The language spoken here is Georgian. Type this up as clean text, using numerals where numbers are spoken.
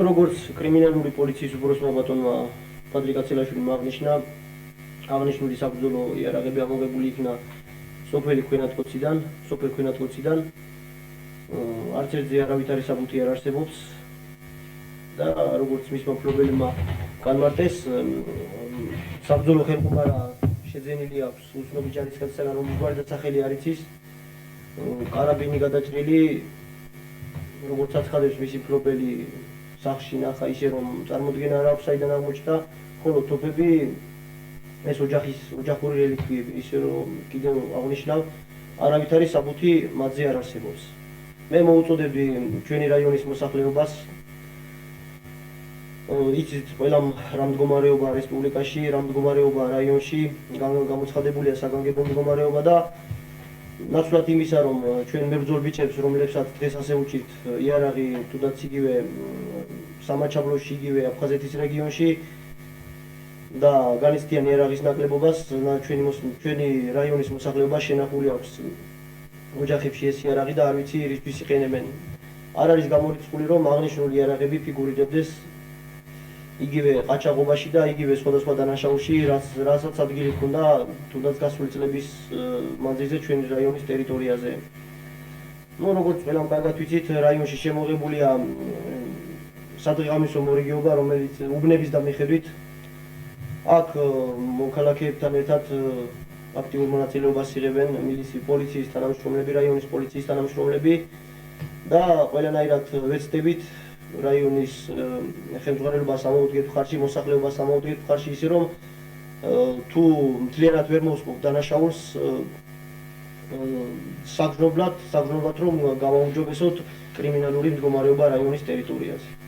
როგორც კრიმინალური პოლიციის უბრალოდ ბატონმა პატრიკ აცილაშვილმა აღნიშნული საბრძოლო იარაღები ამოღებული იქნა სოფელი ქვენათკოციდან. არც ერთზე არავითარი საბუთი არ არსებობს და როგორც მისმა მფლობელებმა განმარტეს, საბრძოლო ხელმძღვანელობა შეძენილი აქვს უცნობი ჯარისკაცისგან, რომლის გვარი და სახელი არ იცის, კარაბინი გადაჭრილი, როგორც აცხადებს მისი მფლობელი სახში ნახა ისე რომ წარმოდგენა არ აქვს საიდან აღმოჩნდა, ხოლო თოფები ეს ოჯახური რელიკვიები, ისე რომ კიდევ აღნიშნავ, არავითარი საბუთი მათზე არ არსებობს. მე მოუწოდებდი ჩვენი რაიონის მოსახლეობას იცით ყველამ რა მდგომარეობა რესპუბლიკაში, რა მდგომარეობა რაიონში, გამოცხადებულია საგანგებო მდგომარეობა და ნაცვლად იმისა, რომ ჩვენ მებრძოლ ბიჭებს, რომლებსაც დღეს ასე უჭირთ იარაღი, თუნდაც იგივე სამაჩაბლოში, იგივე აფხაზეთის რეგიონში და განიცდიან იარაღის ნაკლებობას, ჩვენი რაიონის მოსახლეობა შენახული აქვს ოჯახებში ეს იარაღი და არ ვიცი რისთვის იყენებენ. არ არის გამორიცხული, რომ აღნიშნული იარაღები ფიგურირებდეს იგივე ყაჩაღობაში და იგივე სხვადასხვა დანაშაულში, რასაც ადგილი ჰქონდა თუნდაც გასული წლების მანძილზე ჩვენი რაიონის ტერიტორიაზე. როგორც ყველამ კარგად ვიცით, რაიონში შემოღებულია სადღეღამისო მორიგეობა, რომელიც უბნების დამიხედვით აქ მოქალაქეებთან ერთად აქტიურ მონაწილეობას იღებენ პოლიციის თანამშრომლები, რაიონის პოლიციის თანამშრომლები და ყველანაირად ვეცდებით რაიონის ხელმძღვანელობას ამოუდგეთ მხარში, მოსახლეობას ამოუდგეთ მხარში, ისე რომ თუ მთლიანად ვერ მოვსპობ დანაშაულს საგრძნობლად რომ გავაუმჯობესოთ კრიმინალური მდგომარეობა რაიონის ტერიტორიაზე.